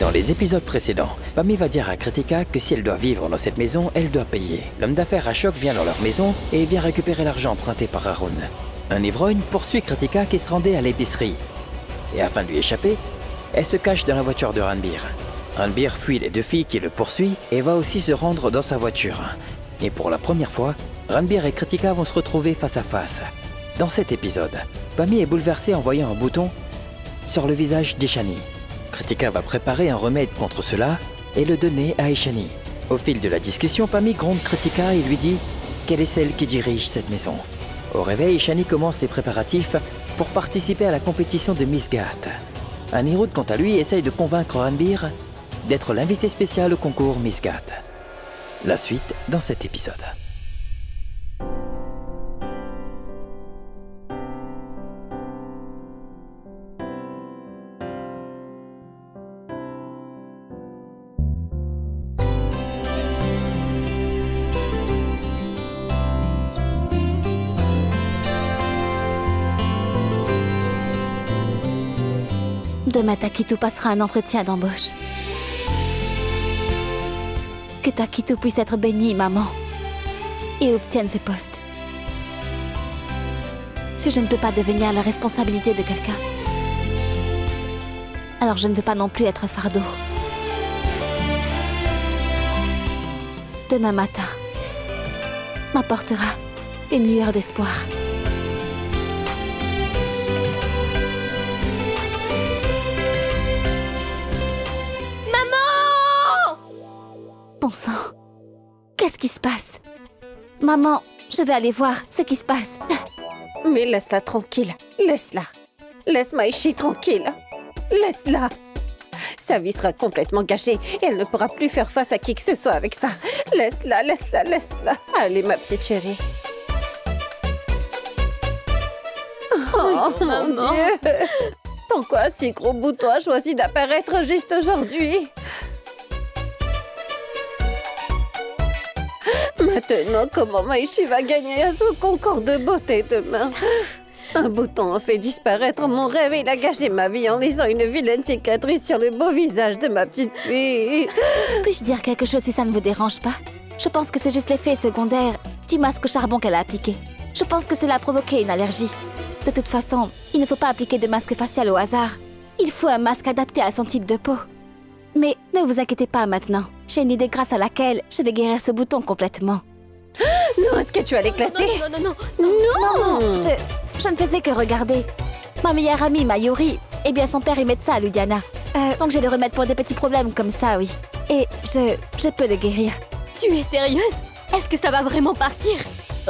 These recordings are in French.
Dans les épisodes précédents, Pammy va dire à Kritika que si elle doit vivre dans cette maison, elle doit payer. L'homme d'affaires Ashok vient dans leur maison et vient récupérer l'argent emprunté par Arun. Un ivrogne poursuit Kritika qui se rendait à l'épicerie. Et afin de lui échapper, elle se cache dans la voiture de Ranbir. Ranbir fuit les deux filles qui le poursuivent et va aussi se rendre dans sa voiture. Et pour la première fois, Ranbir et Kritika vont se retrouver face à face. Dans cet épisode, Pammy est bouleversée en voyant un bouton sur le visage d'Ishani. Kritika va préparer un remède contre cela et le donner à Ishani. Au fil de la discussion, Pammy gronde Kritika et lui dit qu'elle est celle qui dirige cette maison. Au réveil, Ishani commence ses préparatifs pour participer à la compétition de Miss Ghat. Anirudh, quant à lui, essaye de convaincre Ranbir d'être l'invité spécial au concours Miss Ghat. La suite dans cet épisode. Demain, Takitu passera un entretien d'embauche. Que Takitu puisse être béni, maman, et obtienne ce poste. Si je ne peux pas devenir la responsabilité de quelqu'un, alors je ne veux pas non plus être fardeau. Demain matin m'apportera une lueur d'espoir. Bon sang, qu'est-ce qui se passe? Maman, je vais aller voir ce qui se passe. Mais laisse-la tranquille, laisse-la. Laisse Maishi tranquille. Laisse-la. Sa vie sera complètement gâchée et elle ne pourra plus faire face à qui que ce soit avec ça. Laisse-la, laisse-la, laisse-la. Allez, ma petite chérie. Oh, mon Dieu. Pourquoi un si gros bouton a choisi d'apparaître juste aujourd'hui? Maintenant, comment Maishi va gagner à son concours de beauté demain? Un bouton a fait disparaître mon rêve et il a gâché ma vie en laissant une vilaine cicatrice sur le beau visage de ma petite fille. Puis-je dire quelque chose si ça ne vous dérange pas? Je pense que c'est juste l'effet secondaire du masque au charbon qu'elle a appliqué. Je pense que cela a provoqué une allergie. De toute façon, il ne faut pas appliquer de masque facial au hasard. Il faut un masque adapté à son type de peau. Mais ne vous inquiétez pas maintenant. J'ai une idée grâce à laquelle je vais guérir ce bouton complètement. Non, est-ce que tu vas l'éclater? Non. Je ne faisais que regarder. Ma meilleure amie, Mayuri, eh bien son père est médecin à Ludhiana. Donc j'ai le remède pour des petits problèmes comme ça, oui. Et je peux le guérir. Tu es sérieuse? Est-ce que ça va vraiment partir?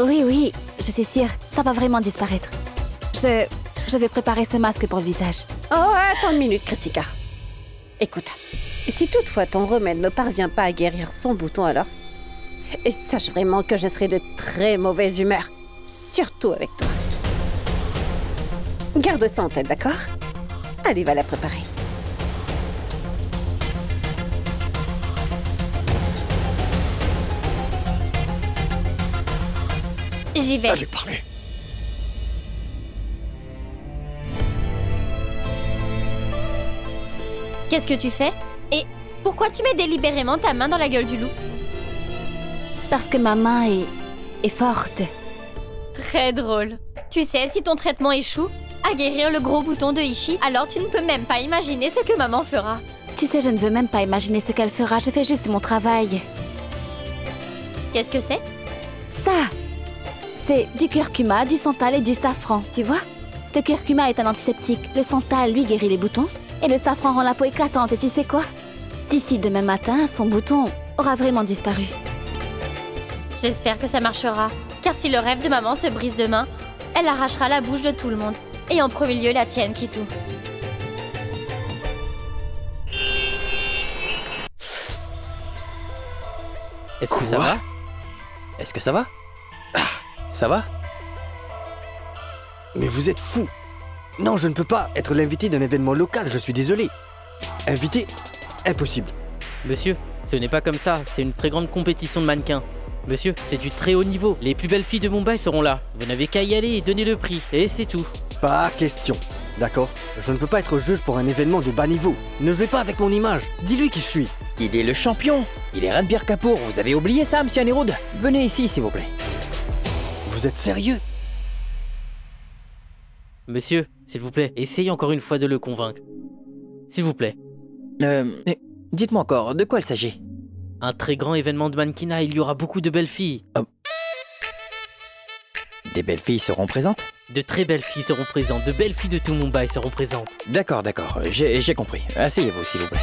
Oui, je suis sûre. Ça va vraiment disparaître. Je vais préparer ce masque pour le visage. Oh, attends une minute, Kritika. Écoute, si toutefois ton remède ne parvient pas à guérir son bouton alors, et sache vraiment que je serai de très mauvaise humeur, surtout avec toi. Garde ça en tête, d'accord? Allez, va la préparer. J'y vais. Allez, parlez. Qu'est-ce que tu fais? Et pourquoi tu mets délibérément ta main dans la gueule du loup? Parce que ma main est forte. Très drôle. Tu sais, si ton traitement échoue à guérir le gros bouton de Ishi, alors tu ne peux même pas imaginer ce que maman fera. Tu sais, je ne veux même pas imaginer ce qu'elle fera. Je fais juste mon travail. Qu'est-ce que c'est? Ça, c'est du curcuma, du santal et du safran, tu vois? Le curcuma est un antiseptique. Le santal, lui, guérit les boutons. Et le safran rend la peau éclatante. Et tu sais quoi? D'ici demain matin, son bouton aura vraiment disparu. J'espère que ça marchera. Car si le rêve de maman se brise demain, elle arrachera la bouche de tout le monde. Et en premier lieu la tienne, Kitu. Est-ce que ça va? Est-ce que ça va? Ça va? Mais vous êtes fou. Non, je ne peux pas être l'invité d'un événement local, je suis désolé. Invité? Impossible. Monsieur, ce n'est pas comme ça, c'est une très grande compétition de mannequins. Monsieur, c'est du très haut niveau. Les plus belles filles de Mumbai seront là. Vous n'avez qu'à y aller et donner le prix. Et c'est tout. Pas question. d'accord? Je ne peux pas être juge pour un événement de bas niveau. Ne jouez pas avec mon image. Dis-lui qui je suis. Il est le champion. Il est Ranbir Kapoor. Vous avez oublié ça, monsieur Anirudh? Venez ici, s'il vous plaît. Vous êtes sérieux? Monsieur, s'il vous plaît, essayez encore une fois de le convaincre. S'il vous plaît. Dites-moi encore, de quoi il s'agit? Un très grand événement de mannequinat, il y aura beaucoup de belles filles. Des belles filles seront présentes? De très belles filles seront présentes, de belles filles de tout Mumbai seront présentes. D'accord, j'ai compris. Asseyez-vous, s'il vous plaît.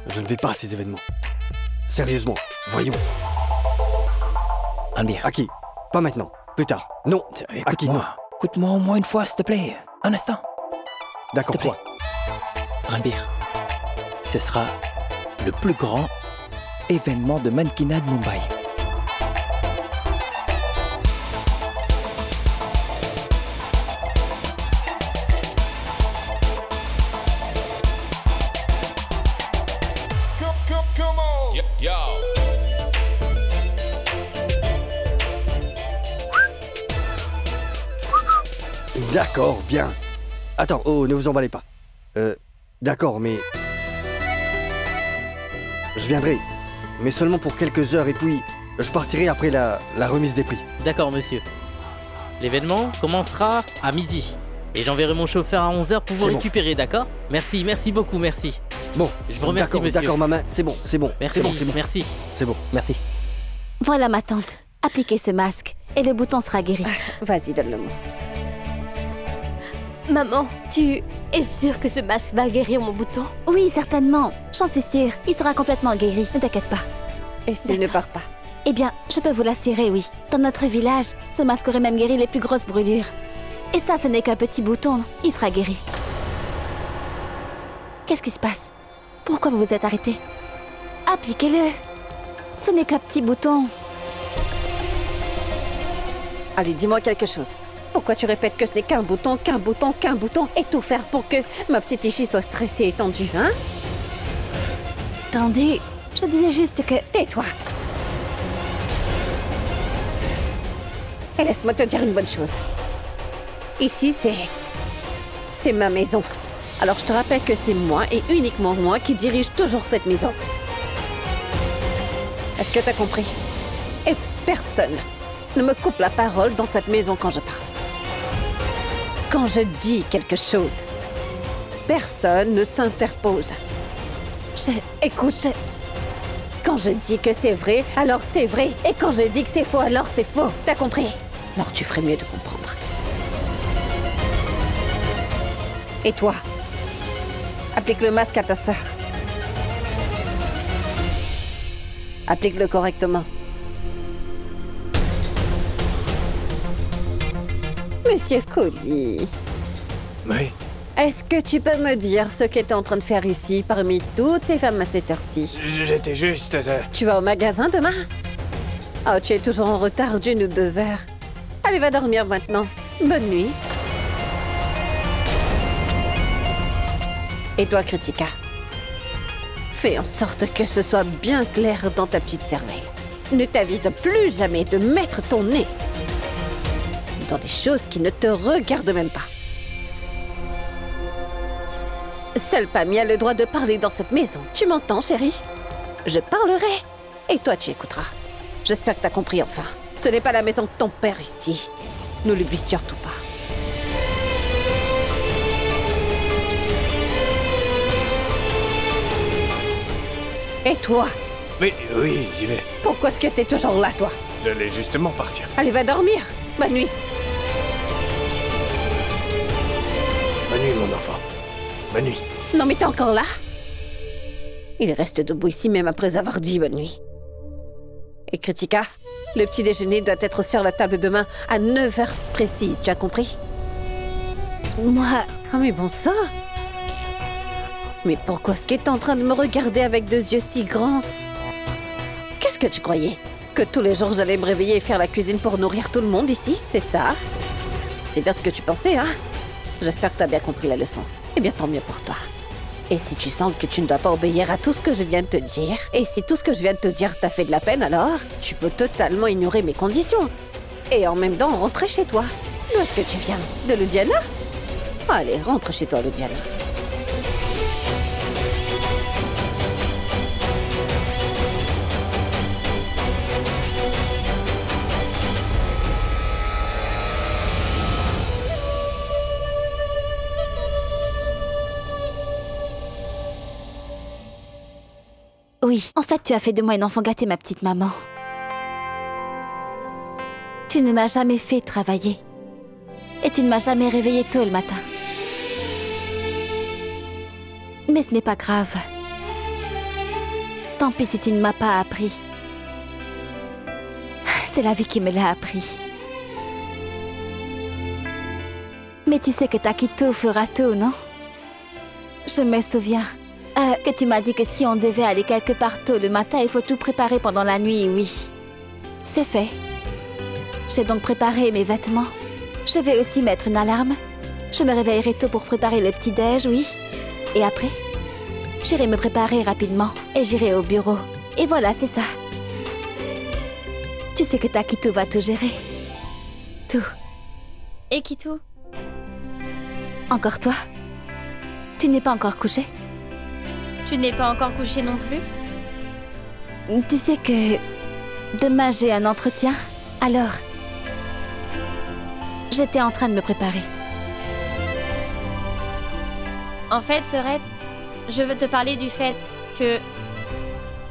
Je ne vais pas à ces événements. Sérieusement, voyons. Ranbir. Aki, pas maintenant. Plus tard. Non. Aki, non. Écoute-moi au moins une fois, s'il te plaît. Un instant. D'accord, toi. Ranbir, ce sera le plus grand événement de mannequinat de Mumbai. D'accord, bien. Attends, oh, ne vous emballez pas. D'accord, mais... Je viendrai, mais seulement pour quelques heures et puis je partirai après la remise des prix. D'accord, monsieur. L'événement commencera à midi. Et j'enverrai mon chauffeur à 11h pour vous récupérer, d'accord? Merci beaucoup, merci. Bon, je vous remercie, monsieur. D'accord, maman, c'est bon. Merci, merci. C'est bon. Merci. Voilà ma tante. Appliquez ce masque et le bouton sera guéri. Vas-y, donne-le-moi. Maman, tu es sûre que ce masque va guérir mon bouton? Oui, certainement. J'en suis sûre. Il sera complètement guéri. Ne t'inquiète pas. Et s'il ne part pas? Eh bien, je peux vous l'assurer, oui. Dans notre village, ce masque aurait même guéri les plus grosses brûlures. Et ça, ce n'est qu'un petit bouton. Il sera guéri. Qu'est-ce qui se passe? Pourquoi vous vous êtes arrêté? Appliquez-le. Ce n'est qu'un petit bouton. Allez, dis-moi quelque chose. Pourquoi tu répètes que ce n'est qu'un bouton, et tout faire pour que ma petite Ishi soit stressée et tendue, hein? Tendue? Je disais juste que... Tais-toi! Et laisse-moi te dire une bonne chose. Ici, c'est ma maison. Alors je te rappelle que c'est moi et uniquement moi qui dirige toujours cette maison. Est-ce que t'as compris? Et personne ne me coupe la parole dans cette maison quand je parle. Quand je dis quelque chose, personne ne s'interpose. Écoute, quand je dis que c'est vrai, alors c'est vrai. Et quand je dis que c'est faux, alors c'est faux. T'as compris? Alors tu ferais mieux de comprendre. Et toi, applique le masque à ta sœur. Applique-le correctement. Monsieur Kohli. Oui. Est-ce que tu peux me dire ce que tu es en train de faire ici, parmi toutes ces femmes à cette heure-ci? J'étais juste... Tu vas au magasin demain? Oh, tu es toujours en retard d'1 ou 2 heures. Allez, va dormir maintenant. Bonne nuit. Et toi, Kritika, fais en sorte que ce soit bien clair dans ta petite cervelle. Ne t'avise plus jamais de mettre ton nez dans des choses qui ne te regardent même pas. Seule Pammy a le droit de parler dans cette maison. Tu m'entends, chérie? Je parlerai et toi, tu écouteras. J'espère que t'as compris enfin. Ce n'est pas la maison de ton père ici. Ne l'oublie surtout pas. Et toi? Oui, j'y vais. Pourquoi est-ce que t'es toujours là, toi? J'allais justement partir. Allez, va dormir. Bonne nuit. Bonne nuit, mon enfant. Bonne nuit. Non, mais t'es encore là? Il reste debout ici même après avoir dit bonne nuit. Et Kritika, le petit déjeuner doit être sur la table demain à 9h précise, tu as compris? Moi... Ah mais bon sang! Mais pourquoi est-ce que t'es en train de me regarder avec 2 yeux si grands? Qu'est-ce que tu croyais? Que tous les jours j'allais me réveiller et faire la cuisine pour nourrir tout le monde ici? C'est ça? C'est bien ce que tu pensais, hein? J'espère que t'as bien compris la leçon. Eh bien, tant mieux pour toi. Et si tu sens que tu ne dois pas obéir à tout ce que je viens de te dire, et si tout ce que je viens de te dire t'a fait de la peine, alors tu peux totalement ignorer mes conditions. Et en même temps rentrer chez toi. D'où est-ce que tu viens? De Ludhiana? Allez, rentre chez toi, Lodiana. Oui, en fait, tu as fait de moi une enfant gâtée, ma petite maman. Tu ne m'as jamais fait travailler. Et tu ne m'as jamais réveillée tôt le matin. Mais ce n'est pas grave. Tant pis si tu ne m'as pas appris. C'est la vie qui me l'a appris. Mais tu sais que Takito fera tout, non? Je me souviens que tu m'as dit que si on devait aller quelque part tôt le matin, il faut tout préparer pendant la nuit, oui. C'est fait. J'ai donc préparé mes vêtements. Je vais aussi mettre une alarme. Je me réveillerai tôt pour préparer le petit-déj, oui. Et après, j'irai me préparer rapidement et j'irai au bureau. Et voilà, c'est ça. Tu sais que Takito va tout gérer. Tout. Et qui tout? Encore toi? Tu n'es pas encore couché? Tu n'es pas encore couché non plus? Tu sais que demain j'ai un entretien, alors j'étais en train de me préparer. En fait, Serette, je veux te parler du fait que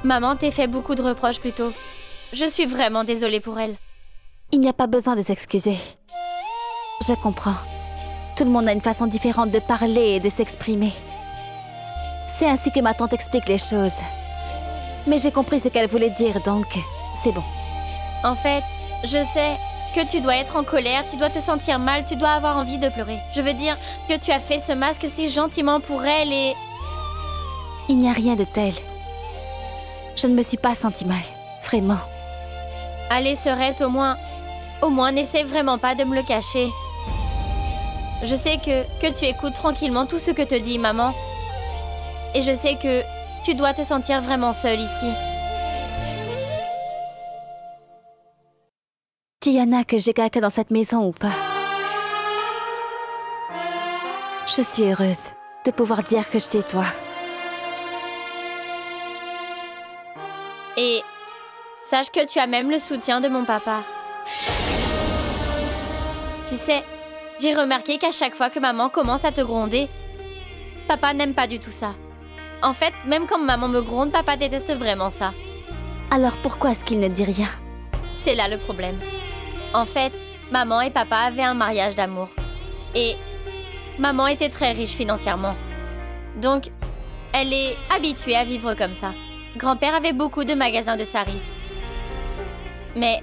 maman t'ait fait beaucoup de reproches plus tôt. Je suis vraiment désolée pour elle. Il n'y a pas besoin de s'excuser. Je comprends. Tout le monde a une façon différente de parler et de s'exprimer. C'est ainsi que ma tante explique les choses. Mais j'ai compris ce qu'elle voulait dire, donc c'est bon. En fait, je sais que tu dois être en colère, tu dois te sentir mal, tu dois avoir envie de pleurer. Je veux dire que tu as fait ce masque si gentiment pour elle et... Il n'y a rien de tel. Je ne me suis pas sentie mal, vraiment. Allez, Serette, au moins n'essaie vraiment pas de me le cacher. Je sais que tu écoutes tranquillement tout ce que te dit maman. Et je sais que tu dois te sentir vraiment seule ici. Gianna, que j'ai quelqu'un dans cette maison ou pas. Je suis heureuse de pouvoir dire que je t'ai-toi. Et sache que tu as même le soutien de mon papa. Tu sais, j'ai remarqué qu'à chaque fois que maman commence à te gronder, papa n'aime pas du tout ça. En fait, même quand maman me gronde, papa déteste vraiment ça. Alors pourquoi est-ce qu'il ne dit rien? C'est là le problème. En fait, maman et papa avaient un mariage d'amour. Et maman était très riche financièrement. Donc, elle est habituée à vivre comme ça. Grand-père avait beaucoup de magasins de sari. Mais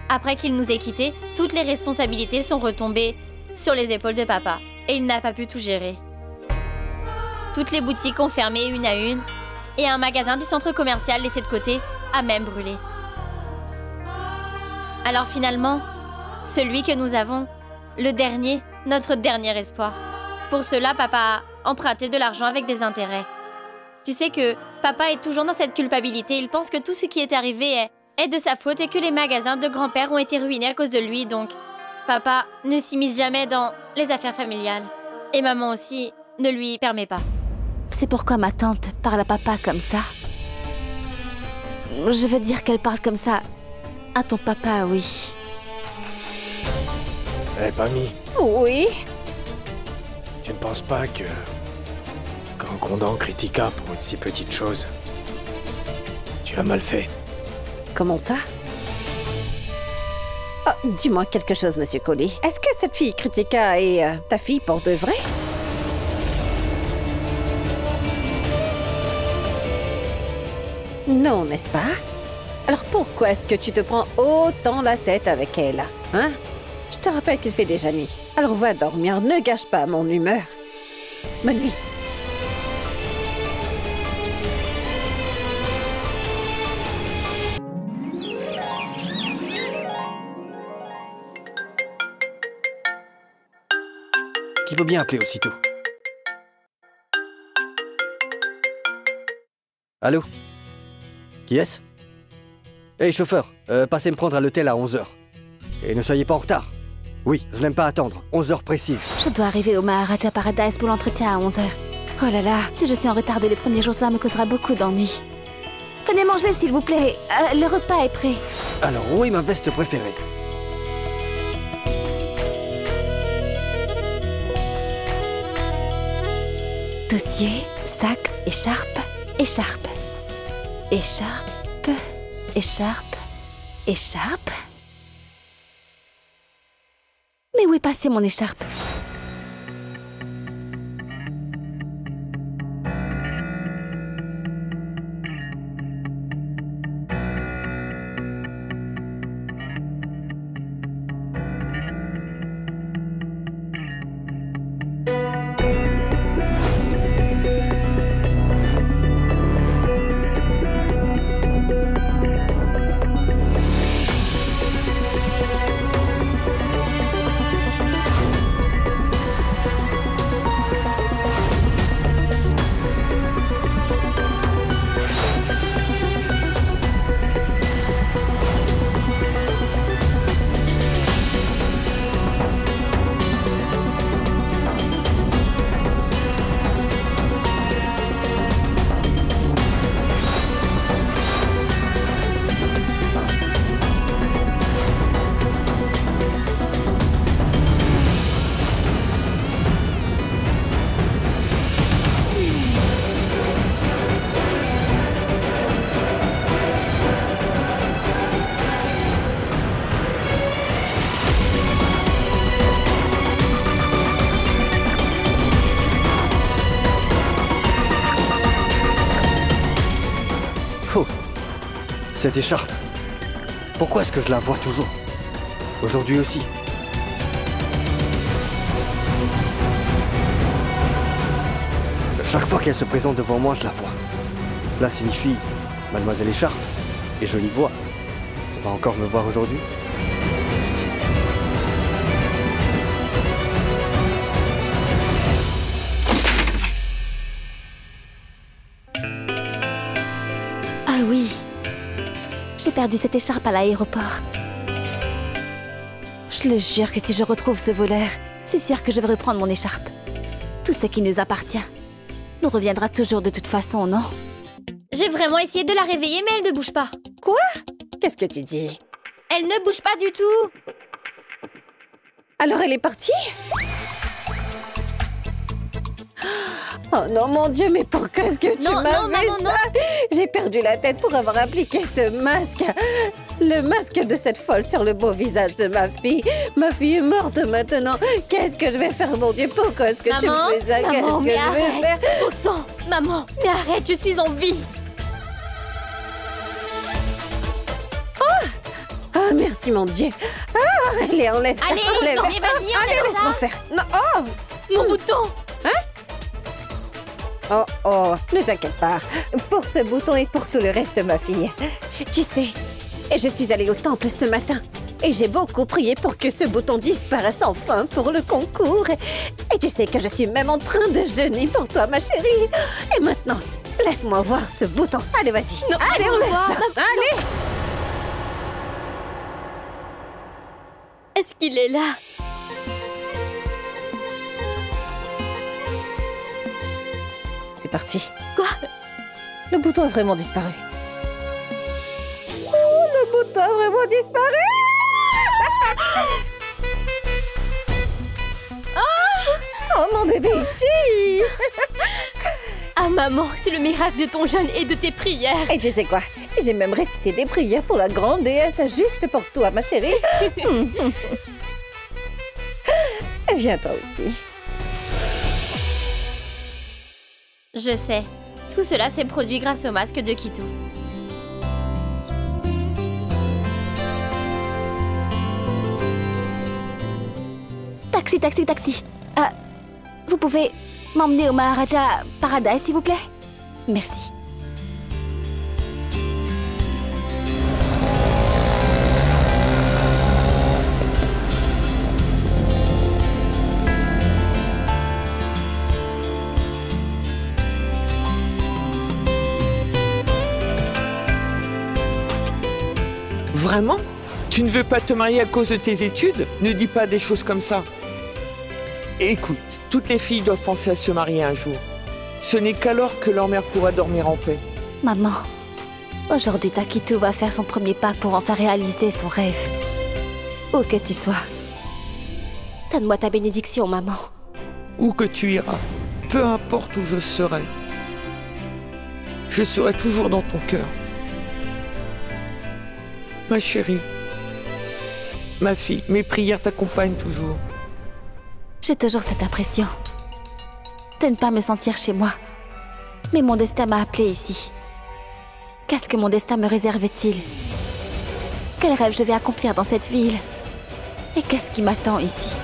après qu'il nous ait quittés, toutes les responsabilités sont retombées sur les épaules de papa. Et il n'a pas pu tout gérer. Toutes les boutiques ont fermé une à une. Et un magasin du centre commercial laissé de côté a même brûlé. Alors finalement, celui que nous avons, le dernier, notre dernier espoir. Pour cela, papa a emprunté de l'argent avec des intérêts. Tu sais que papa est toujours dans cette culpabilité. Il pense que tout ce qui est arrivé est de sa faute et que les magasins de grand-père ont été ruinés à cause de lui. Donc, papa ne s'immisce jamais dans les affaires familiales. Et maman aussi ne lui permet pas. C'est pourquoi ma tante parle à papa comme ça. Je veux dire qu'elle parle comme ça à ton papa, oui. Eh, Pammy, Oui? tu ne penses pas que... qu'en grondant Kritika pour une si petite chose, tu as mal fait? Comment ça? Oh, dis-moi quelque chose, Monsieur Coley. Est-ce que cette fille Kritika est ta fille pour de vrai? Non, n'est-ce pas? Alors pourquoi est-ce que tu te prends autant la tête avec elle? Hein? Je te rappelle qu'il fait déjà nuit. Alors va dormir, ne gâche pas mon humeur. Bonne nuit. Qu'il faut bien appeler aussitôt. Allô? Qui est-ce? Hey, chauffeur, passez me prendre à l'hôtel à 11h. Et ne soyez pas en retard. Oui, je n'aime pas attendre. 11 heures précises. Je dois arriver au Maharaja Paradise pour l'entretien à 11 h. Oh là là, si je suis en retard dès les premiers jours, cela me causera beaucoup d'ennuis. Venez manger, s'il vous plaît. Le repas est prêt. Alors, où est ma veste préférée? Dossier, sac, écharpe, écharpe. Écharpe, écharpe, écharpe. Mais où est passée mon écharpe? Cette écharpe, pourquoi est-ce que je la vois toujours? Aujourd'hui aussi. Chaque fois qu'elle se présente devant moi, je la vois. Cela signifie Mademoiselle Écharpe, et je l'y vois. On va encore me voir aujourd'hui. Ah oui. J'ai perdu cette écharpe à l'aéroport. Je le jure que si je retrouve ce voleur, c'est sûr que je vais reprendre mon écharpe. Tout ce qui nous appartient nous reviendra toujours de toute façon, non? J'ai vraiment essayé de la réveiller, mais elle ne bouge pas. Quoi? Qu'est-ce que tu dis? Elle ne bouge pas du tout. Alors elle est partie? Oh non, mon Dieu, mais pourquoi est-ce que tu m'as fait ça? J'ai perdu la tête pour avoir appliqué ce masque. Le masque de cette folle sur le beau visage de ma fille. Ma fille est morte maintenant. Qu'est-ce que je vais faire, mon Dieu? Pourquoi est-ce que tu me fais ça? Qu'est-ce que je vais faire? Au sang! Maman, mais arrête, je suis en vie. Ah, merci, mon Dieu. Ah, allez, enlève ça. Allez, enlève. vas-y, Allez, enlève laisse-moi ça. faire. Non, oh! Mon bouton. Oh, oh, ne t'inquiète pas. Pour ce bouton et pour tout le reste, ma fille. Tu sais, je suis allée au temple ce matin. Et j'ai beaucoup prié pour que ce bouton disparaisse enfin pour le concours. Et tu sais que je suis même en train de jeûner pour toi, ma chérie. Et maintenant, laisse-moi voir ce bouton. Allez, vas-y. Non, allez, laisse-moi enlève voir. ça. Allez. Est-ce qu'il est là? C'est parti. Quoi? Le bouton a vraiment disparu. Oh, le bouton a vraiment disparu. Oh, mon bébé chi. Ah maman, c'est le miracle de ton jeûne et de tes prières. Et tu sais quoi? J'ai même récité des prières pour la grande déesse juste pour toi, ma chérie. Viens toi aussi. Je sais. Tout cela s'est produit grâce au masque de Kitu. Taxi, taxi, taxi. Vous pouvez m'emmener au Maharaja Paradise, s'il vous plaît? Merci. Vraiment? Tu ne veux pas te marier à cause de tes études? Ne dis pas des choses comme ça. Écoute, toutes les filles doivent penser à se marier un jour. Ce n'est qu'alors que leur mère pourra dormir en paix. Maman, aujourd'hui Takitu va faire son premier pas pour enfin réaliser son rêve. Où que tu sois. Donne-moi ta bénédiction, maman. Où que tu iras, peu importe où je serai, je serai toujours dans ton cœur. Ma chérie, ma fille, mes prières t'accompagnent toujours. J'ai toujours cette impression de ne pas me sentir chez moi. Mais mon destin m'a appelée ici. Qu'est-ce que mon destin me réserve-t-il? Quel rêve je vais accomplir dans cette ville? Et qu'est-ce qui m'attend ici?